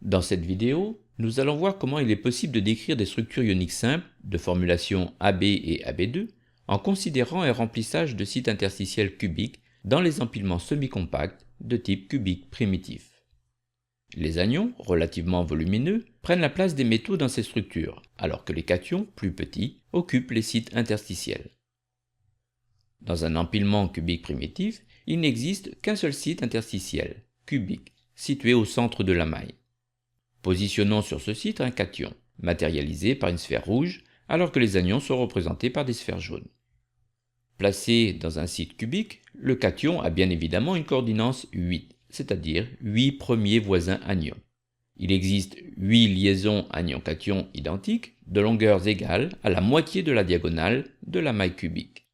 Dans cette vidéo, nous allons voir comment il est possible de décrire des structures ioniques simples de formulation AB et AB2 en considérant un remplissage de sites interstitiels cubiques dans les empilements semi-compacts de type cubique primitif. Les anions, relativement volumineux, prennent la place des métaux dans ces structures, alors que les cations, plus petits, occupent les sites interstitiels. Dans un empilement cubique primitif, il n'existe qu'un seul site interstitiel, cubique, situé au centre de la maille. Positionnons sur ce site un cation, matérialisé par une sphère rouge, alors que les anions sont représentés par des sphères jaunes. Placé dans un site cubique, le cation a bien évidemment une coordination 8, c'est-à-dire 8 premiers voisins anions. Il existe 8 liaisons anion-cation identiques, de longueurs égales à la moitié de la diagonale de la maille cubique.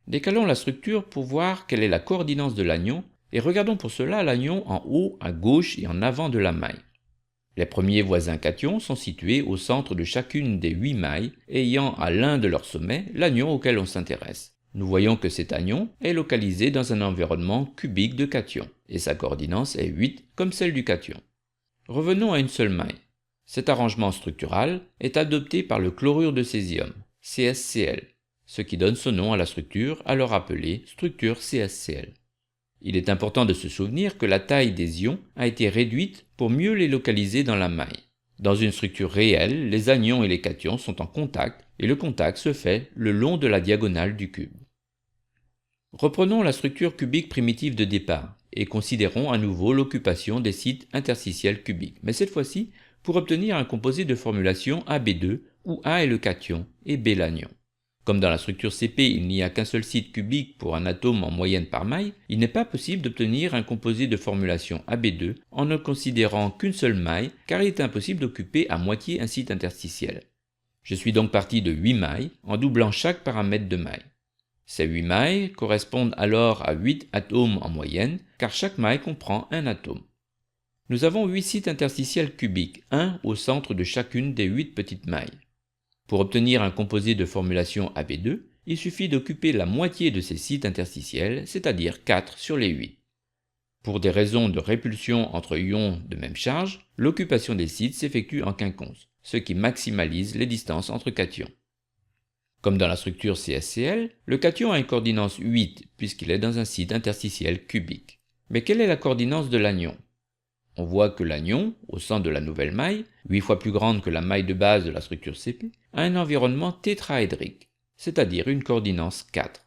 Décalons la structure pour voir quelle est la coordination de l'anion et regardons pour cela l'anion en haut, à gauche et en avant de la maille. Les premiers voisins cations sont situés au centre de chacune des 8 mailles, ayant à l'un de leurs sommets l'anion auquel on s'intéresse. Nous voyons que cet anion est localisé dans un environnement cubique de cation, et sa coordination est 8 comme celle du cation. Revenons à une seule maille. Cet arrangement structural est adopté par le chlorure de césium, CsCl, ce qui donne son nom à la structure alors appelée structure CsCl. Il est important de se souvenir que la taille des ions a été réduite pour mieux les localiser dans la maille. Dans une structure réelle, les anions et les cations sont en contact et le contact se fait le long de la diagonale du cube. Reprenons la structure cubique primitive de départ et considérons à nouveau l'occupation des sites interstitiels cubiques, mais cette fois-ci pour obtenir un composé de formulation AB2 où A est le cation et B l'anion. Comme dans la structure CP, il n'y a qu'un seul site cubique pour un atome en moyenne par maille, il n'est pas possible d'obtenir un composé de formulation AB2 en ne considérant qu'une seule maille, car il est impossible d'occuper à moitié un site interstitiel. Je suis donc parti de 8 mailles, en doublant chaque paramètre de maille. Ces 8 mailles correspondent alors à 8 atomes en moyenne, car chaque maille comprend un atome. Nous avons 8 sites interstitiels cubiques, un au centre de chacune des 8 petites mailles. Pour obtenir un composé de formulation AB2, il suffit d'occuper la moitié de ces sites interstitiels, c'est-à-dire 4 sur les 8. Pour des raisons de répulsion entre ions de même charge, l'occupation des sites s'effectue en quinconce, ce qui maximalise les distances entre cations. Comme dans la structure CsCl, le cation a une coordination 8 puisqu'il est dans un site interstitiel cubique. Mais quelle est la coordination de l'anion ? On voit que l'anion, au centre de la nouvelle maille, 8 fois plus grande que la maille de base de la structure CP, a un environnement tétraédrique, c'est-à-dire une coordination 4.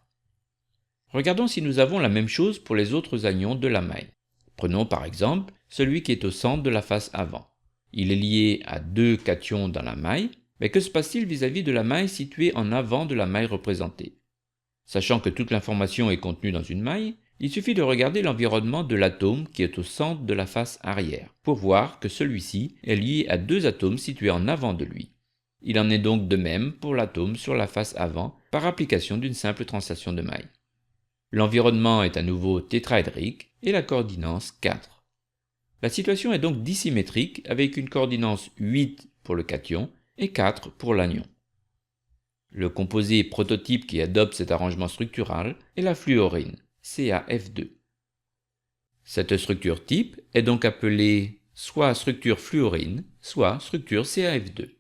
Regardons si nous avons la même chose pour les autres anions de la maille. Prenons par exemple celui qui est au centre de la face avant. Il est lié à 2 cations dans la maille, mais que se passe-t-il vis-à-vis de la maille située en avant de la maille représentée ? Sachant que toute l'information est contenue dans une maille, il suffit de regarder l'environnement de l'atome qui est au centre de la face arrière, pour voir que celui-ci est lié à 2 atomes situés en avant de lui. Il en est donc de même pour l'atome sur la face avant par application d'une simple translation de maille. L'environnement est à nouveau tétraédrique et la coordination 4. La situation est donc dissymétrique avec une coordination 8 pour le cation et 4 pour l'anion. Le composé prototype qui adopte cet arrangement structural est la fluorine, CaF2. Cette structure type est donc appelée soit structure fluorine, soit structure CaF2.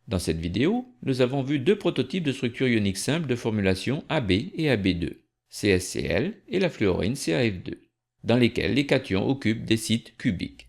Dans cette vidéo, nous avons vu 2 prototypes de structures ioniques simples de formulation AB et AB2, CsCl et la fluorine CaF2, dans lesquels les cations occupent des sites cubiques.